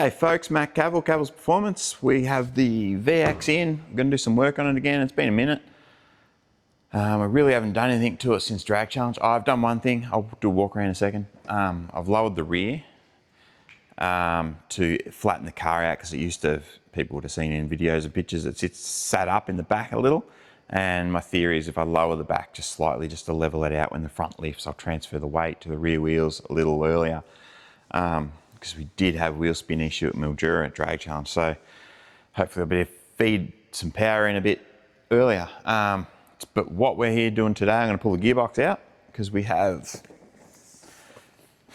G'day folks, Matt Cavill's Performance. We have the VX in. I'm going to do some work on it again. It's been a minute. I really haven't done anything to it since Drag Challenge. I've done one thing. I'll do a walk around in a second. I've lowered the rear to flatten the car out, because it used to, people would have seen in videos and pictures, it sits sat up in the back a little. And my theory is if I lower the back just slightly, just to level it out when the front lifts, I'll transfer the weight to the rear wheels a little earlier. Because we did have wheel spin issue at Mildura at Drag Challenge, so hopefully I'll be able to feed some power in a bit earlier. But what we're here doing today, I'm going to pull the gearbox out because we have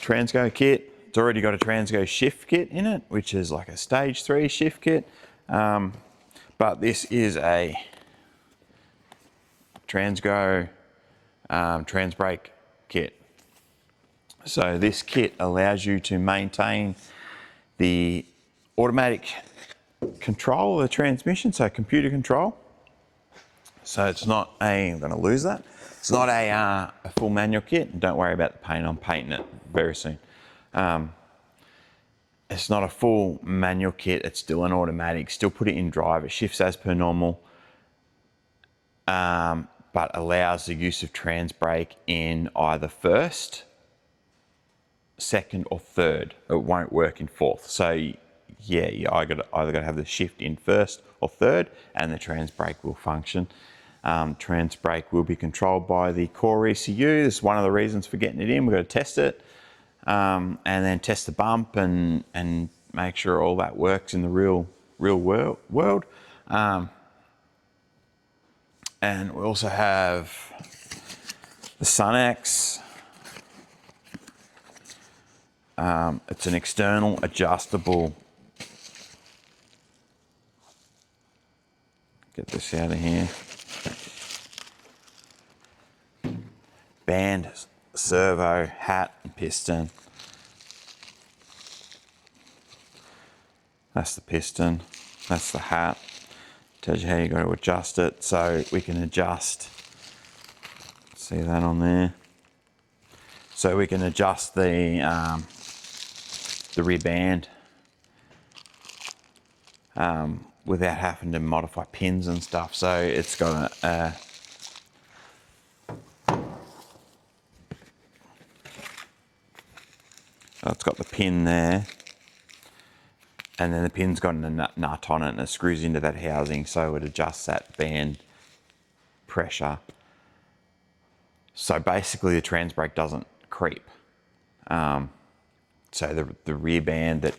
TransGo kit. It's already got a TransGo shift kit in it, which is like a stage 3 shift kit. But this is a TransGo TransBrake kit. So this kit allows you to maintain the automatic control of the transmission, so computer control. So it's not a, I'm going to lose that. It's not a full manual kit. Don't worry about the paint. I'm painting it very soon. It's not a full manual kit. It's still an automatic. Still put it in drive. It shifts as per normal, but allows the use of TransBrake in either first, second or third. It won't work in fourth. So yeah, you either got to have the shift in first or third, and the TransBrake will function. TransBrake will be controlled by the CORE ECU. This is one of the reasons for getting it in. We've got to test it, and then test the bump and make sure all that works in the real world. And we also have the SunX. It's an external adjustable, get this out of here, band, servo, hat and piston. That's the piston, that's the hat. Tells you how you got to adjust it, so we can adjust, see that on there? So we can adjust the rear band without having to modify pins and stuff. So it's got a it's got the pin there, and then the pin's got a nut on it, and it screws into that housing, so it adjusts that band pressure. So basically the TransBrake doesn't creep. So the rear band that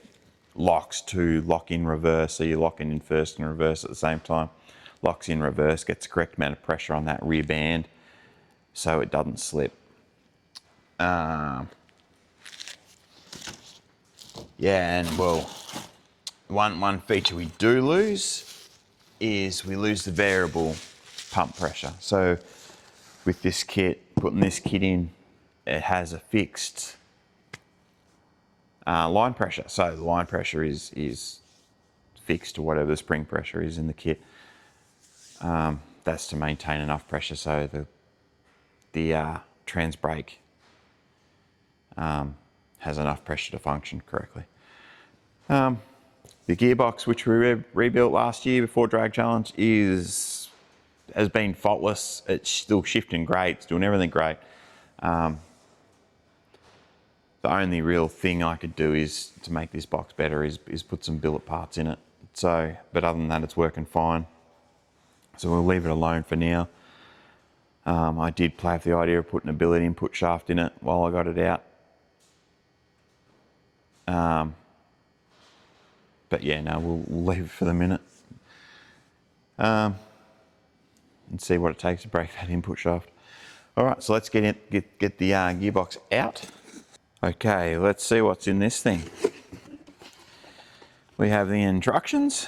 locks to lock in reverse, so you're locking in first and reverse at the same time, locks in reverse, gets the correct amount of pressure on that rear band so it doesn't slip. Yeah, and well, one feature we do lose is we lose the variable pump pressure. So with this kit, putting this kit in, it has a fixed line pressure. So the line pressure is fixed to whatever the spring pressure is in the kit. That's to maintain enough pressure so the TransBrake has enough pressure to function correctly. The gearbox, which we rebuilt last year before Drag Challenge, has been faultless. It's still shifting great. It's doing everything great. The only real thing I could do is to make this box better is put some billet parts in it. So, but other than that, it's working fine. So we'll leave it alone for now. I did play with the idea of putting a billet input shaft in it while I got it out. But yeah, no, we'll leave it for the minute. And see what it takes to break that input shaft. All right, so let's get the gearbox out. Okay, let's see what's in this thing. We have the instructions.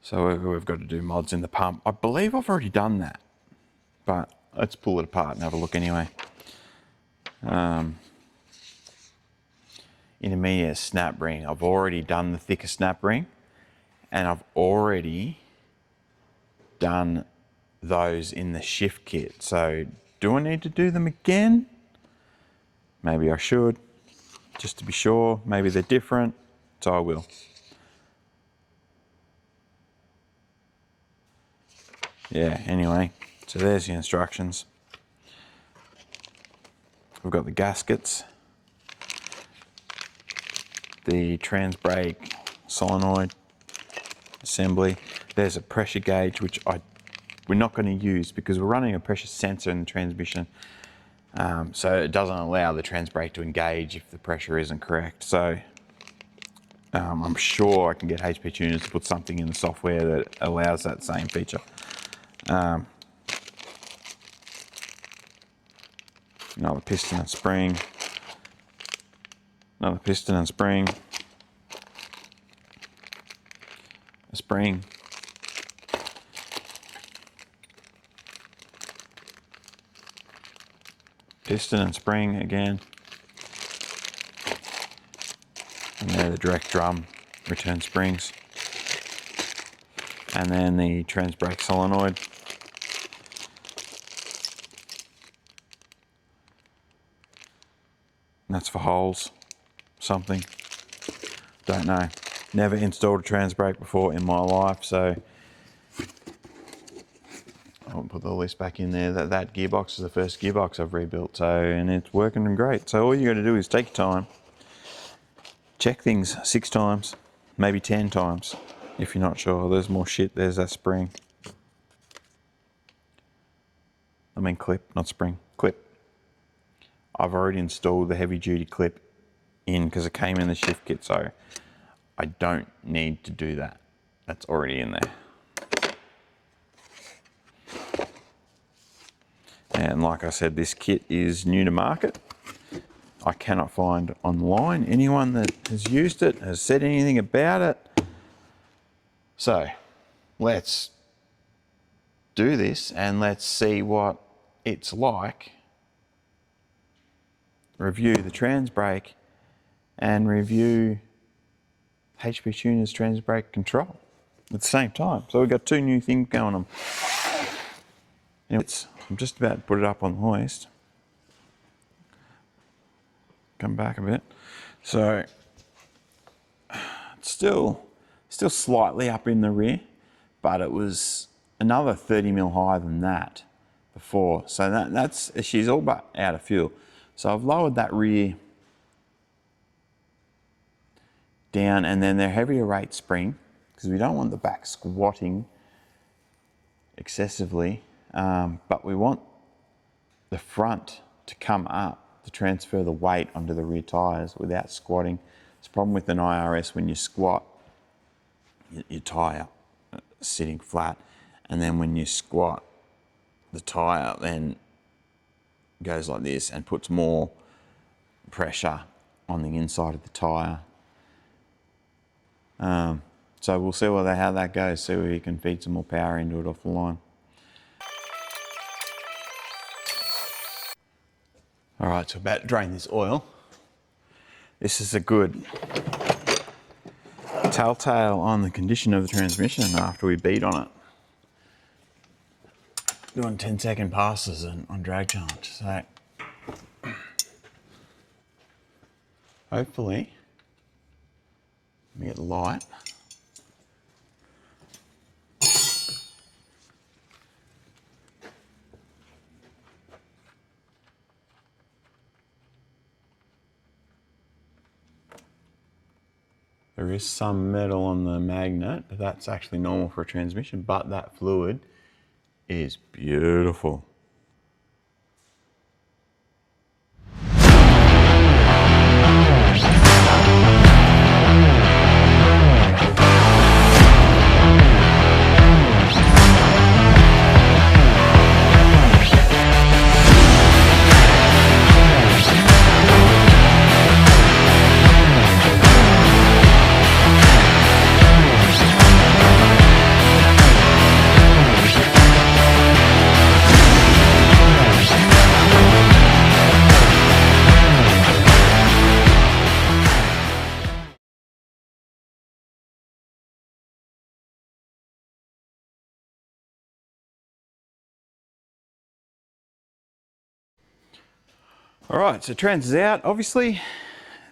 So we've got to do mods in the pump. I believe I've already done that, but let's pull it apart and have a look anyway. Intermediate snap ring. I've already done the thicker snap ring, and I've already done those in the shift kit. So do I need to do them again? Maybe I should. just to be sure. Maybe they're different, so I will. Yeah, anyway, so there's the instructions. We've got the gaskets, the TransBrake solenoid assembly. There's a pressure gauge, which we're not going to use because we're running a pressure sensor in the transmission. So it doesn't allow the TransBrake to engage if the pressure isn't correct. So I'm sure I can get HP Tuners to put something in the software that allows that same feature. Another piston and spring. Another piston and spring. A spring. Piston and spring again. And they're the direct drum return springs. And then the TransBrake solenoid. And that's for holes, something, don't know. Never installed a TransBrake before in my life, so I'll put the list back in there. That gearbox is the first gearbox I've rebuilt, and it's working great. So all you got to do is take your time, check things 6 times, maybe 10 times, if you're not sure. There's more shit. There's that spring. I mean clip, not spring, clip. I've already installed the heavy duty clip in because it came in the shift kit, so I don't need to do that. That's already in there. And like I said, this kit is new to market. I cannot find online anyone that has used it, has said anything about it. So let's do this and let's see what it's like. Review the TransBrake and review HP Tuners TransBrake control at the same time. So we've got 2 new things going on. I'm just about to put it up on the hoist. Come back a bit. So it's still slightly up in the rear, but it was another 30mm higher than that before. So she's all but out of fuel. So I've lowered that rear down, and then their heavier rate spring, because we don't want the back squatting excessively, but we want the front to come up to transfer the weight onto the rear tyres without squatting. It's a problem with an IRS when you squat, your tyre sitting flat, and then when you squat, the tyre then goes like this and puts more pressure on the inside of the tyre. So we'll see how that goes, see where you can feed some more power into it off the line. All right, so about to drain this oil. This is a good telltale on the condition of the transmission after we beat on it. Doing 10-second passes on drag challenge. So hopefully, let me get the light. There is some metal on the magnet, but that's actually normal for a transmission, but that fluid is beautiful. All right, so trans is out. Obviously,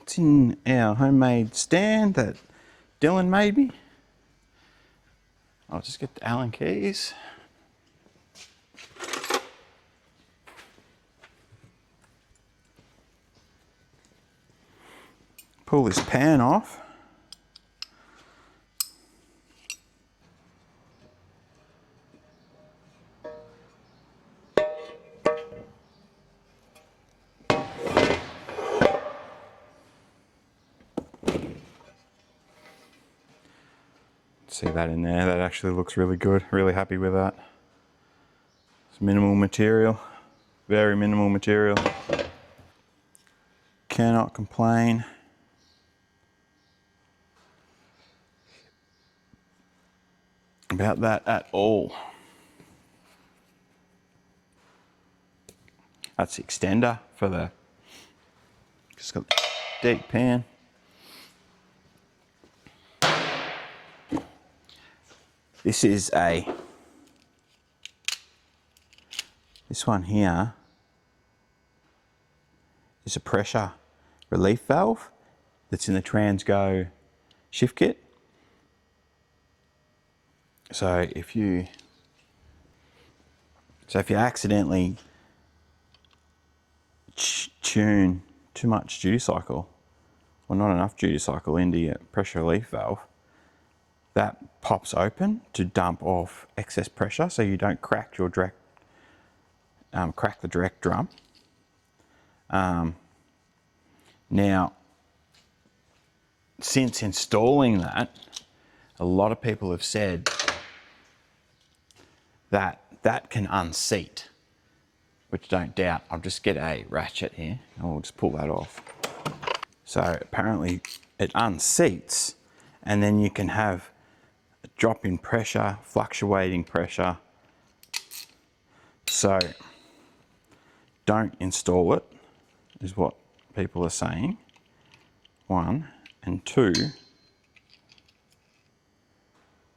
It's in our homemade stand that Dylan made me. I'll just get the Allen keys. Pull this pan off. See that in there, that actually looks really good. Really happy with that. It's minimal material, very minimal material. Cannot complain. About that at all. That's the extender for the, just got the deep pan. This one here is a pressure relief valve that's in the TransGo shift kit. So if you accidentally tune too much duty cycle, or not enough duty cycle into your pressure relief valve, that pops open to dump off excess pressure, so you don't crack your direct, crack the direct drum. Now, since installing that, a lot of people have said that that can unseat, which don't doubt. I'll just get a ratchet here and we'll just pull that off. So apparently it unseats, and then you can have a drop in pressure, fluctuating pressure. So don't install it, is what people are saying. One, and two,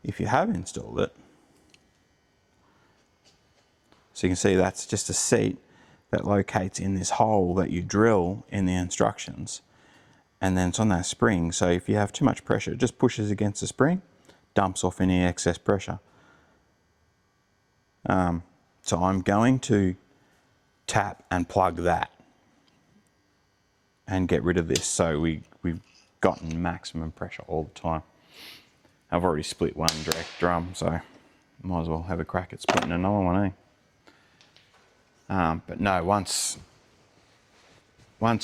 if you have installed it, so you can see that's just a seat that locates in this hole that you drill in the instructions, and then it's on that spring. So if you have too much pressure, it just pushes against the spring, dumps off any excess pressure. So I'm going to tap and plug that and get rid of this, so we've gotten maximum pressure all the time. I've already split one direct drum, so might as well have a crack at splitting another one, eh? But no, once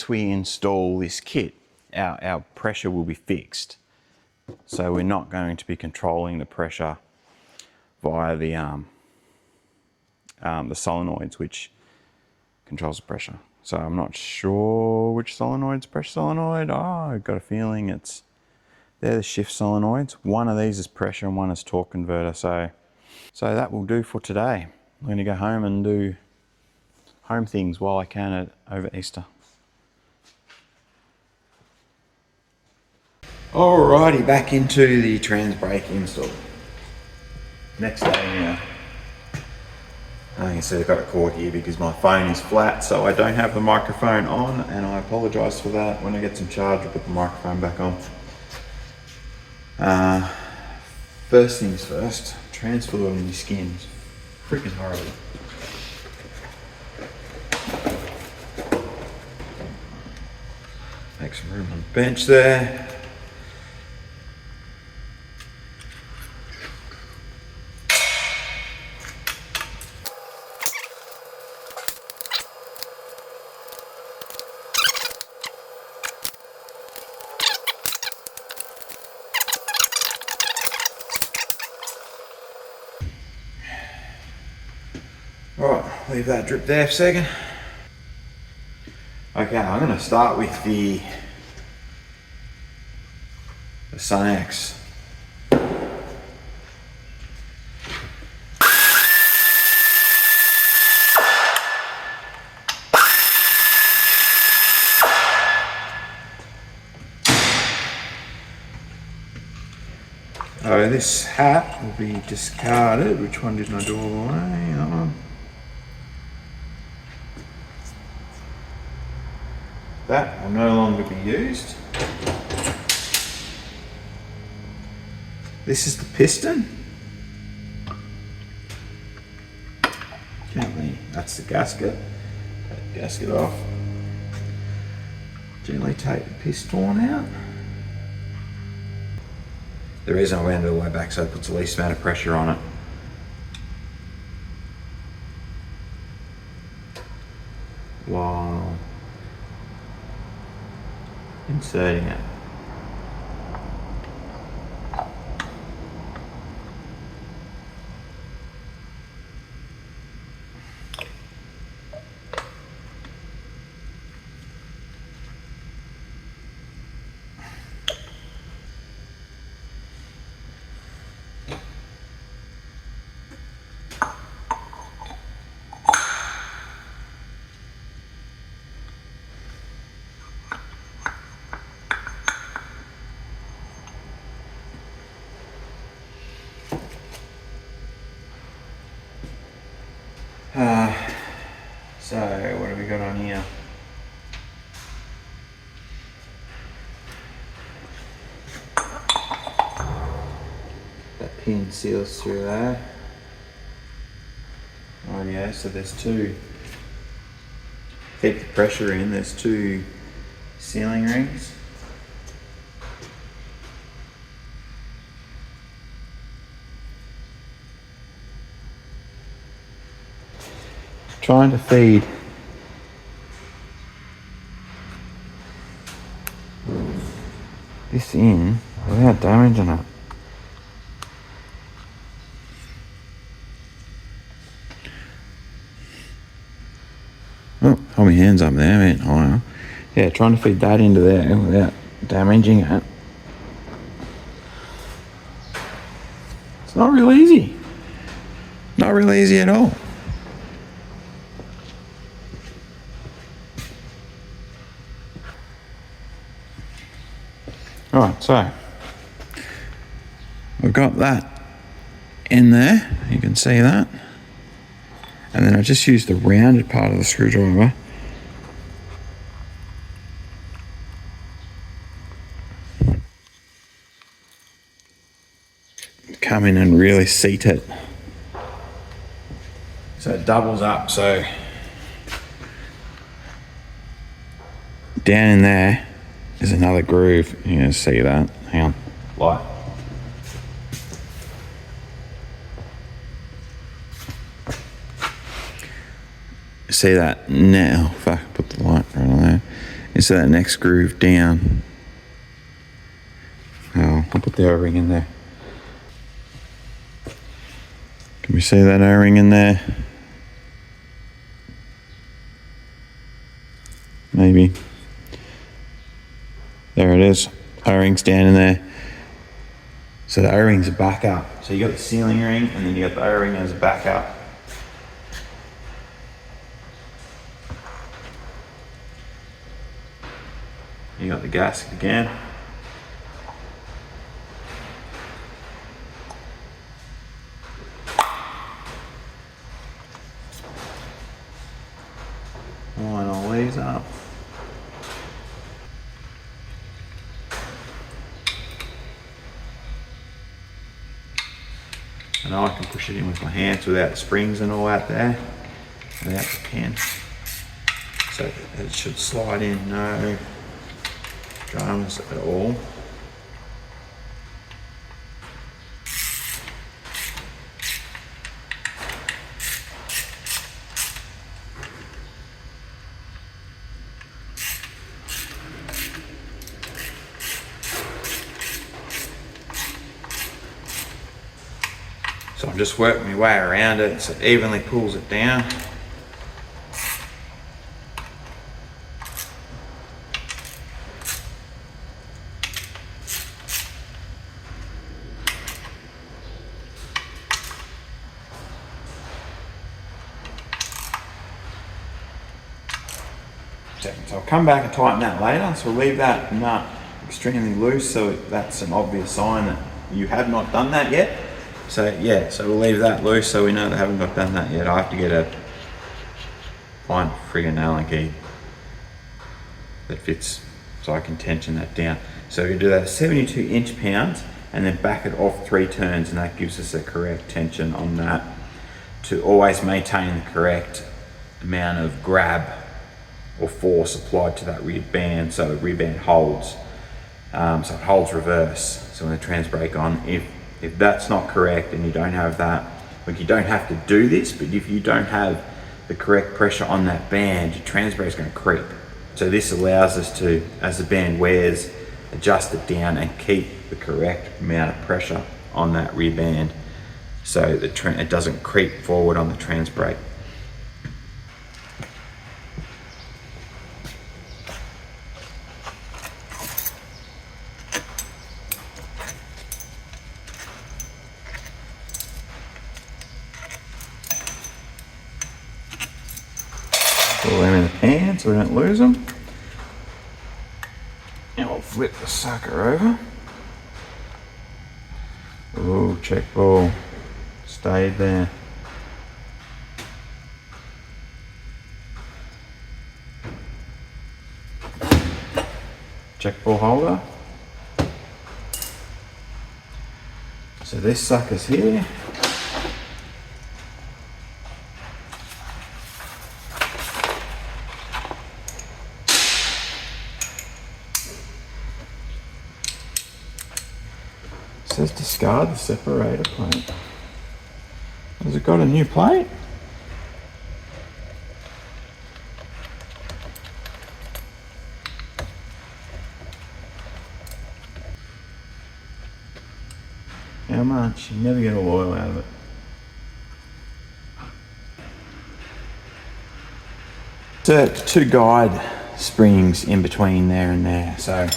we install this kit, our pressure will be fixed. So we're not going to be controlling the pressure via the solenoids, which controls the pressure. So I'm not sure which solenoid's pressure solenoid. Oh, I've got a feeling they're the shift solenoids. One of these is pressure and one is torque converter. So that will do for today. I'm going to go home and do home things while I can over Easter. Alrighty, back into the TransBrake install. Next day now. You can see I've got a cord here because my phone is flat, so I don't have the microphone on, and I apologise for that. When I get some charge, I'll put the microphone back on. First things first, transfer fluid in your skin. It's freaking horrible. Make some room on the bench there. Alright, leave that drip there for a second. Okay, I'm going to start with the Sun-X. So this hat will be discarded. Which one didn't I do all the way? That one. That will no longer be used. This is the piston. Gently, that's the gasket. Take the gasket off. Gently take the piston out. The reason I went all the way back so it puts the least amount of pressure on it. While inserting it. So what have we got on here? That pin seals through there. Oh yeah, so there's two. Keep the pressure in, there's two sealing rings. Trying to feed this in without damaging it. Oh, hold my hands up there, man. Oh, yeah, trying to feed that into there without damaging it. It's not real easy. Not real easy at all. Alright, so we've got that in there, you can see that. And then I just used the rounded part of the screwdriver to come in and really seat it. So it doubles up, so down in there is another groove. You can see that. Hang on. Light. See that now? If I can put the light right on there. You see that next groove down. Oh, I'll put the O-ring in there. Can we see that O-ring in there? Maybe. There it is. O-ring's down in there. So the O-ring's a backup. So you got the sealing ring and then you got the O-ring as a backup. You got the gasket again. Line all these up. And now I can push it in with my hands without the springs and all that there, without the pin. So it should slide in, no dramas at all. So I'm just working my way around it so it evenly pulls it down. So I'll come back and tighten that later. So we'll leave that nut extremely loose, so that's an obvious sign that you have not done that yet. So yeah, so we'll leave that loose so we know they haven't got done that yet. I have to get a fine friggin' Allen key. that fits, so I can tension that down. So we do that 72 inch-pounds and then back it off 3 turns, and that gives us the correct tension on that to always maintain the correct amount of grab or force applied to that rear band, so the rear band holds. So it holds reverse. So when the TransBrake on, if that's not correct and you don't have that, like, you don't have to do this, but if you don't have the correct pressure on that band, your TransBrake is going to creep. So this allows us to, as the band wears, adjust it down and keep the correct amount of pressure on that rear band, so that it doesn't creep forward on the TransBrake. Put them in the pan so we don't lose them. And we'll flip the sucker over. Ooh, check ball. Stayed there. Check ball holder. So this sucker's here. It says discard the separator plate. Has it got a new plate? How much? You never get all oil out of it. So 2 guide springs in between there and there. So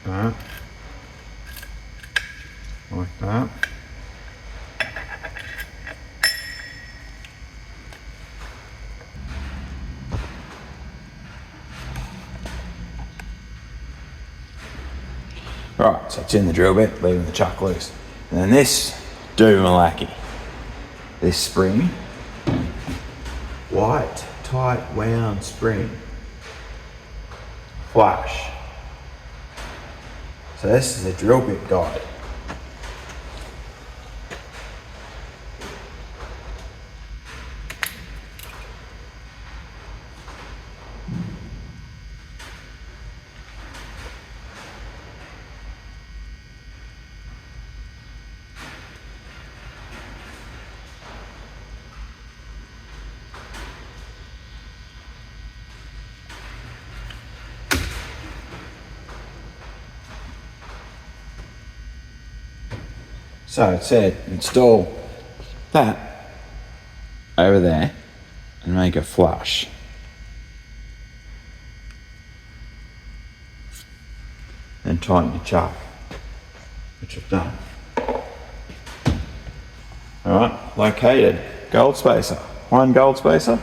that, like that. Right, so it's in the drill bit, leaving the chuck loose. And then this Malaki, this spring, white, tight, wound spring, flush. So this is a drill bit guide. So it said install that over there and make a flush. And tighten your chuck, which I've done. Alright, located gold spacer. 1 gold spacer.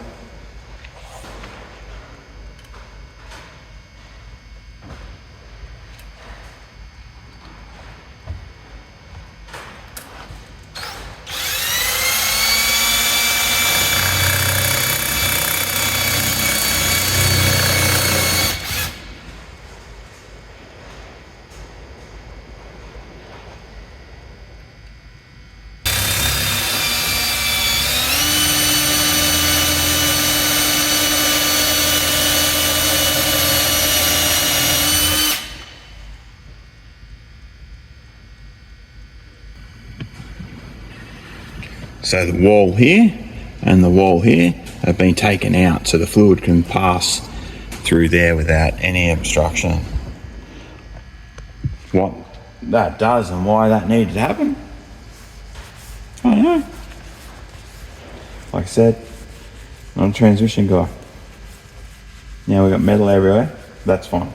So the wall here and the wall here have been taken out so the fluid can pass through there without any obstruction. What that does and why that needed to happen, I don't know. Like I said, I'm a transmission guy. Now we've got metal everywhere, that's fine.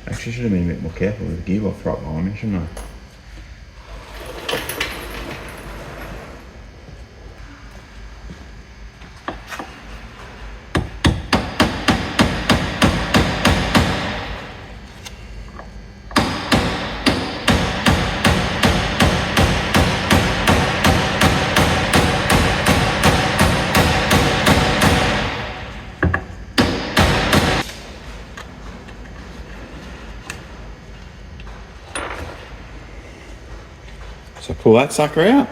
Actually should have been a bit more careful with the gearbox right behind me, shouldn't I? So pull that sucker out.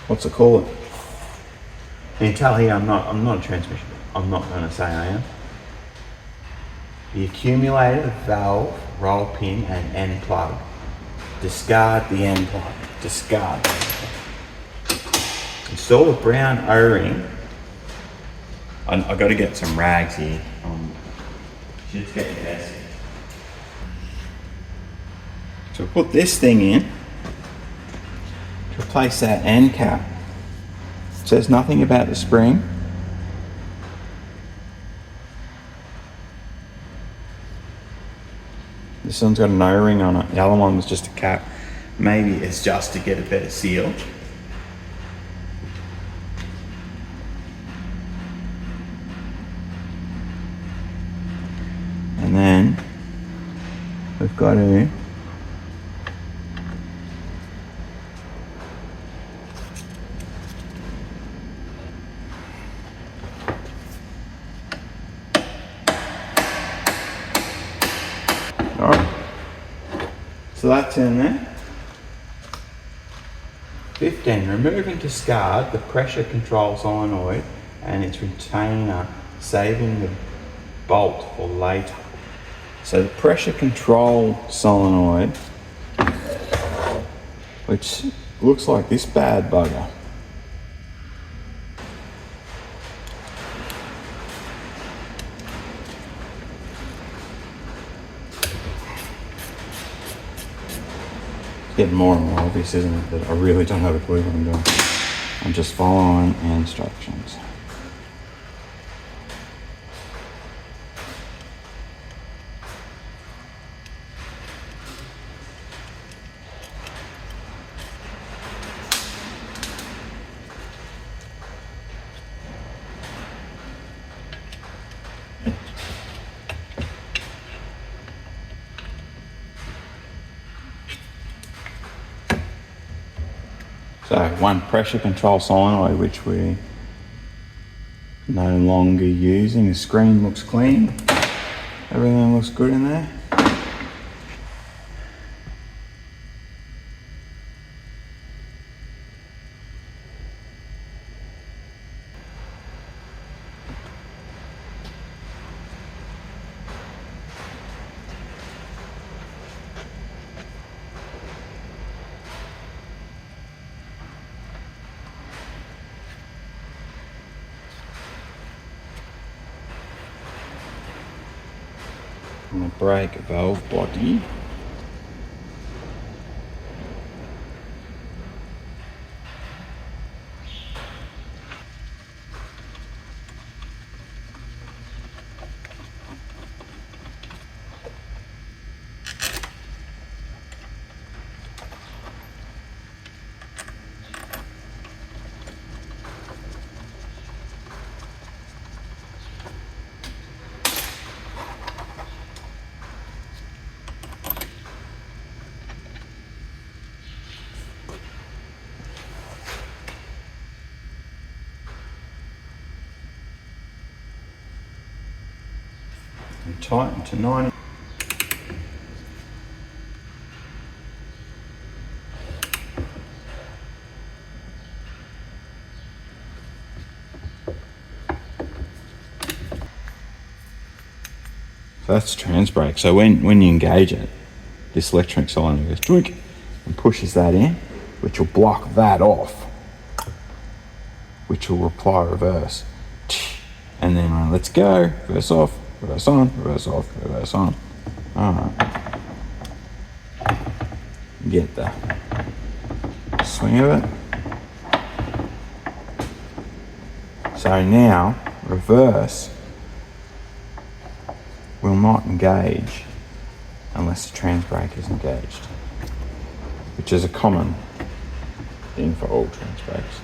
What's it called? You can tell here I'm not a transmission. I'm not going to say I am. The accumulator, the valve, roll pin and end plug. Discard the end plug. Discard. Install a brown O-ring. I've got to get some rags here. Just getting messy. So put this thing in to replace that end cap. It says nothing about the spring. This one's got an O-ring on it. The other one was just a cap. Maybe it's just to get a better seal. And then we've got to so that's in there. 15. Remove and discard the pressure control solenoid and its retainer, saving the bolt for later. So the pressure control solenoid, which looks like this bad bugger. Getting more and more obvious, isn't it, that I really don't have a clue what I'm doing. I'm just following instructions. So one pressure control solenoid, which we're no longer using. The screen looks clean. Everything looks good in there. And the brake valve body. And tighten to 90. So that's TransBrake. So when you engage it, this electronic solenoid goes drink and pushes that in, which will block that off, which will apply reverse. And then when let's go, reverse off, reverse on, reverse off, reverse on. Alright. Get the swing of it. So now, reverse will not engage unless the TransBrake is engaged, which is a common thing for all TransBrakes.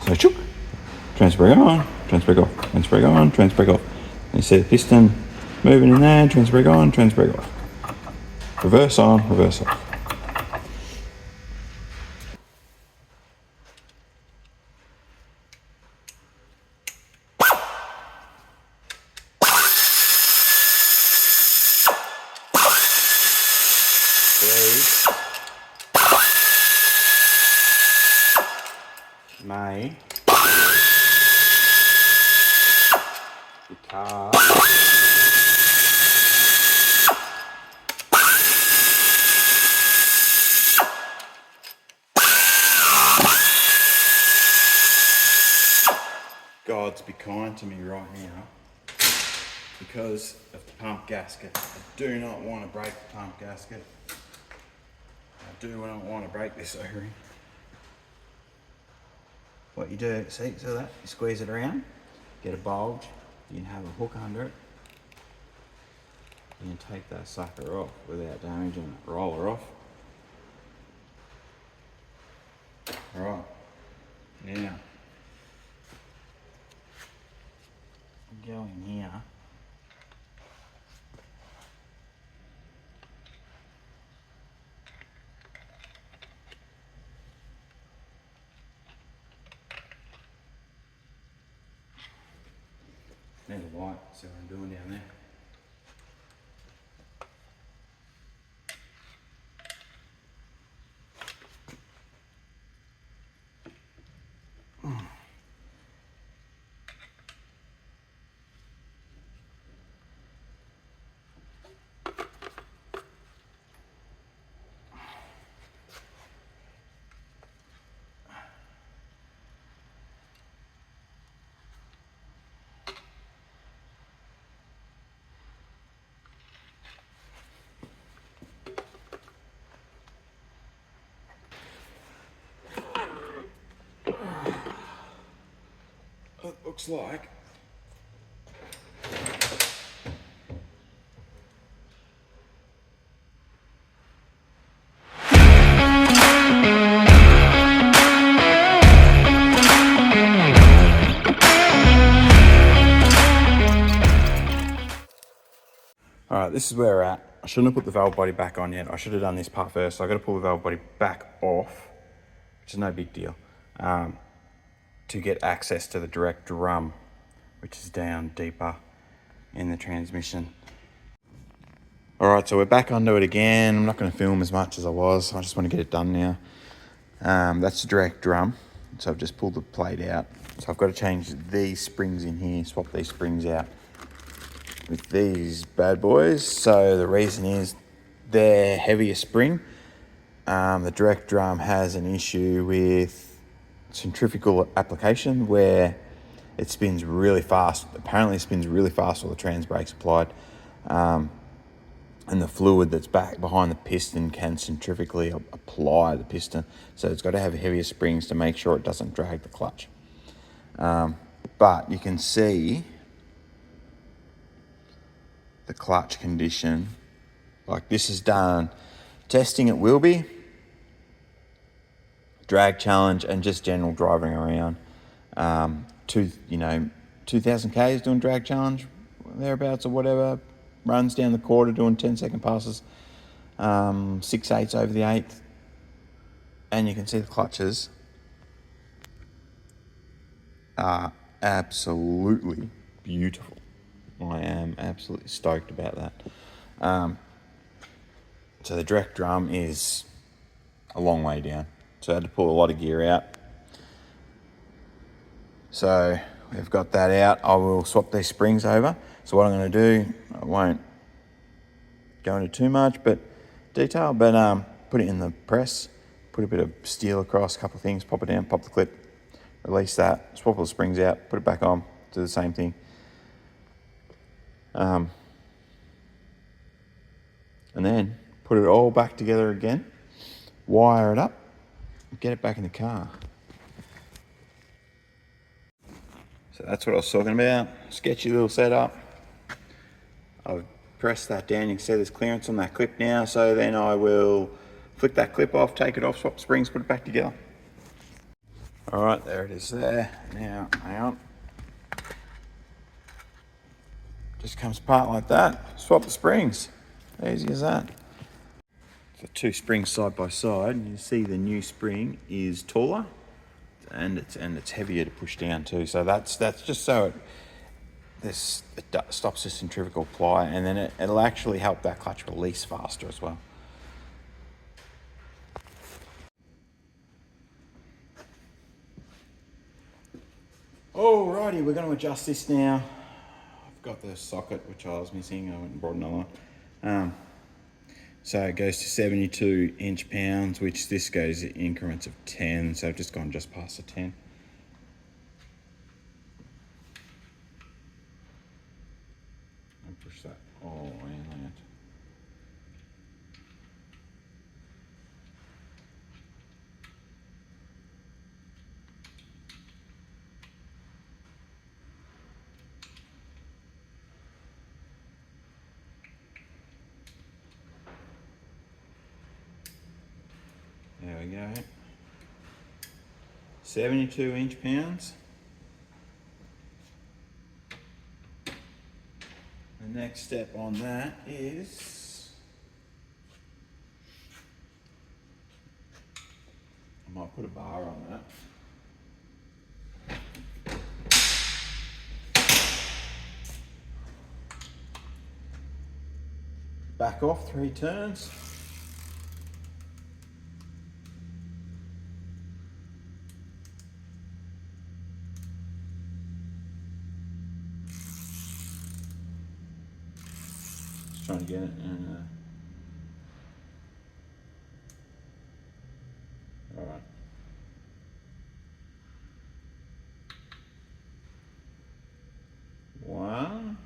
So, chook, TransBrake on. TransBrake off, TransBrake on, TransBrake off. And you see the piston moving in there, TransBrake on, TransBrake off. Reverse on, reverse off. May the car God's be kind to me right now because of the pump gasket. I do not want to break the pump gasket. I do not want to break this O-ring. What you do, see that? You squeeze it around, get a bulge, you can have a hook under it, and take that sucker off without damaging the roller off. Right, now, go in here. Need a light, see what I'm doing down there. It looks like Alright, this is where we're at. I shouldn't have put the valve body back on yet. I should have done this part first. So I've got to pull the valve body back off, which is no big deal, to get access to the direct drum, which is down deeper in the transmission. Alright, so we're back onto it again. I'm not going to film as much as I was. I just want to get it done now. That's the direct drum. So I've just pulled the plate out. So I've got to change these springs in here, swap these springs out with these bad boys. So the reason is they're heavier spring. The direct drum has an issue with centrifugal application where it spins really fast. Apparently it spins really fast while the TransBrake's applied. And the fluid that's back behind the piston can centrifugally apply the piston. So it's got to have heavier springs to make sure it doesn't drag the clutch. But you can see the clutch condition. Like this is done testing at Wilby, drag challenge, and just general driving around. 2,000 Ks doing drag challenge, thereabouts or whatever. Runs down the quarter doing 10-second passes, 6/8 over the 1/8, and you can see the clutches are absolutely beautiful. I am absolutely stoked about that. So the direct drum is a long way down, so I had to pull a lot of gear out. So we've got that out. I will swap these springs over. So what I'm going to do, I won't go into too much detail, but put it in the press, put a bit of steel across, a couple of things, pop it down, pop the clip, release that, swap all the springs out, put it back on, do the same thing. And then put it all back together again, wire it up, get it back in the car. So that's what I was talking about, sketchy little setup. I've pressed that down, you can see there's clearance on that clip now, so then I will flick that clip off, take it off, swap the springs, put it back together. All right, there it is there. Now, hang on. Just comes apart like that. Swap the springs. Easy as that. So two springs side by side, and you see the new spring is taller, and it's heavier to push down too. So that's just so it stops the centrifugal ply, and then it'll actually help that clutch release faster as well. Alrighty, we're going to adjust this now. I've got the socket which I was missing. I went and brought another one. So it goes to 72 inch-pounds, which this goes in increments of 10. So I've just gone just past the 10. And push that all the way in there. There we go. 72 inch-pounds. The next step on that is I might put a bar on that. Back off 3 turns. Trying to get it and all right. One,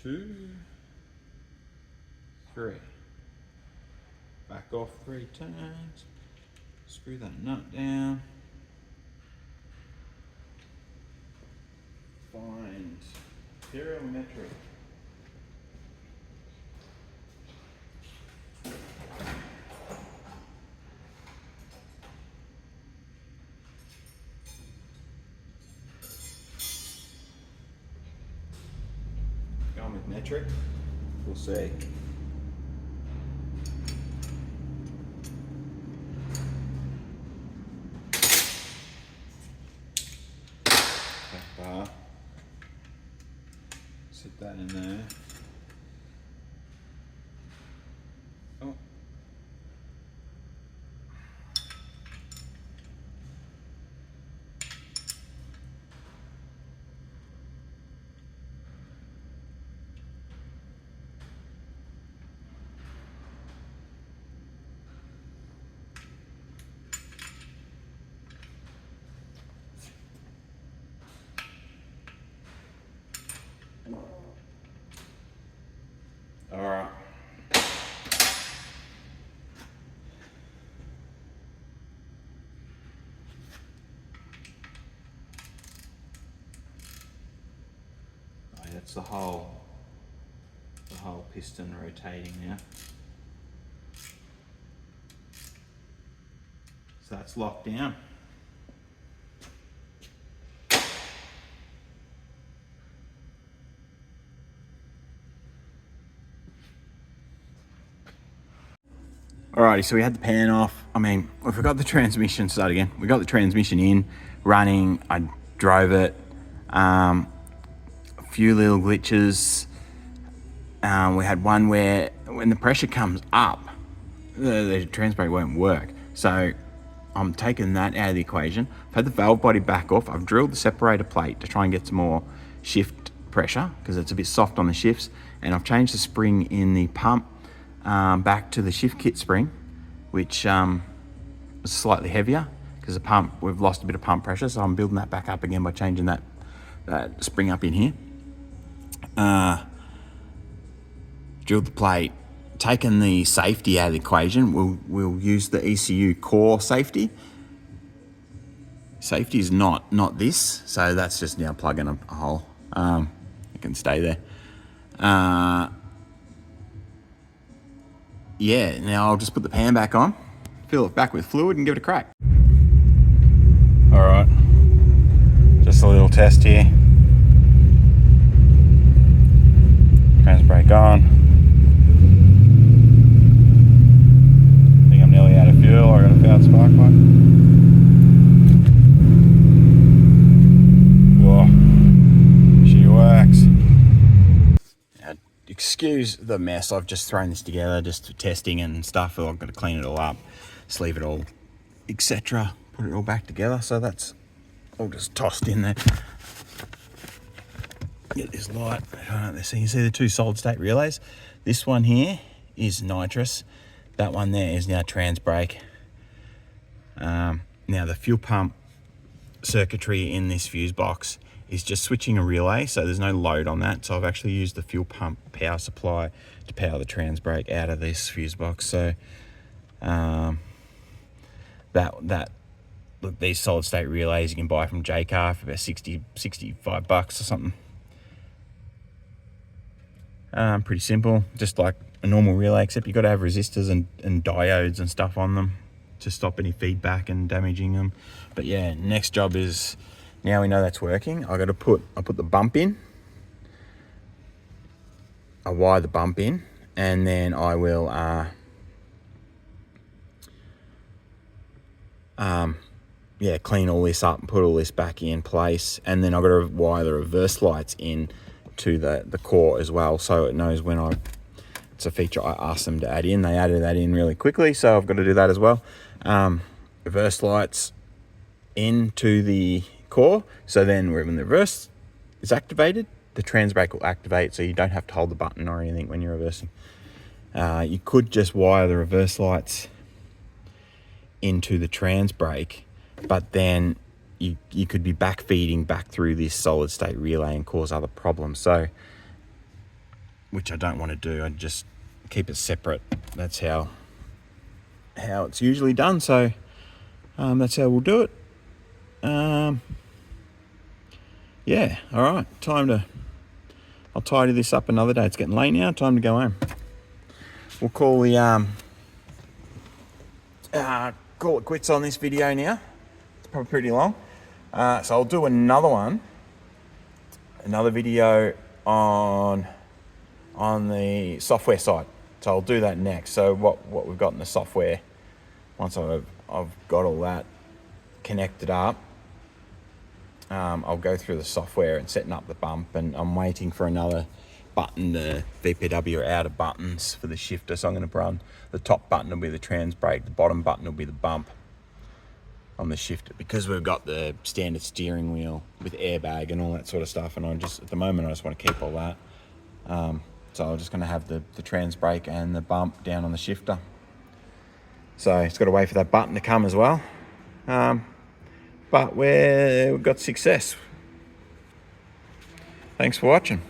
2, 3. Back off 3 turns. Screw that nut down. Find imperial metric. Going with metric, we'll see. That bar. Sit that in there. Oh. All right. Oh, that's the whole piston rotating now. So that's locked down. Alrighty, so we had the pan off. I mean, we forgot the transmission. Start again. We got the transmission in, running. I drove it. A few little glitches. We had one where when the pressure comes up, the TransBrake won't work. So I'm taking that out of the equation. I've had the valve body back off. I've drilled the separator plate to try and get some more shift pressure because it's a bit soft on the shifts. And I've changed the spring in the pump back to the shift kit spring, which was slightly heavier because the pump, we've lost a bit of pump pressure. So I'm building that back up again by changing that spring up in here. Drilled the plate, taken the safety out of the equation. We'll use the ECU core safety. Safety is not this, so that's just now plugging a hole. It can stay there. Yeah, now I'll just put the pan back on, fill it back with fluid and give it a crack. All right, just a little test here. TransBrake on. I think I'm nearly out of fuel. I got a fouled spark plug. Whoa, she works. Now, excuse the mess. I've just thrown this together just for testing and stuff. I've got to clean it all up, sleeve it all, etc. Put it all back together. So that's all just tossed in there. Get this light. So you see the two solid state relays. This one here is nitrous. That one there is now TransBrake. Now the fuel pump circuitry in this fuse box is just switching a relay, so there's no load on that. So I've actually used the fuel pump power supply to power the TransBrake out of this fuse box. So look, these solid state relays you can buy from JCar for about 65 bucks or something. Pretty simple, just like a normal relay, except you've got to have resistors and diodes and stuff on them to stop any feedback and damaging them. But yeah, next job is, now we know that's working, I'll put the bump in. I wire the bump in, and then I will clean all this up and put all this back in place. And then I've got to wire the reverse lights in to the core as well, so it knows when it's a feature I asked them to add in. They added that in really quickly, so I've got to do that as well. Reverse lights into the core, so then when the reverse is activated, the TransBrake will activate, so you don't have to hold the button or anything when you're reversing. You could just wire the reverse lights into the TransBrake, but then you could be backfeeding back through this solid state relay and cause other problems. So, which I don't want to do. I just keep it separate. That's how it's usually done. So that's how we'll do it. Yeah, all right. I'll tidy this up another day. It's getting late now. Time to go home. We'll call it quits on this video now. It's probably pretty long. So I'll do another video on the software side. So I'll do that next. So what we've got in the software, once I've got all that connected up, I'll go through the software and setting up the bump, and I'm waiting for another button. The VPW are out of buttons for the shifter, so I'm going to run the top button will be the TransBrake, the bottom button will be the bump on the shifter, because we've got the standard steering wheel with airbag and all that sort of stuff, and at the moment I just want to keep all that. So I'm just going to have the TransBrake and the bump down on the shifter. So it's got to wait for that button to come as well. But we've got success. Thanks for watching.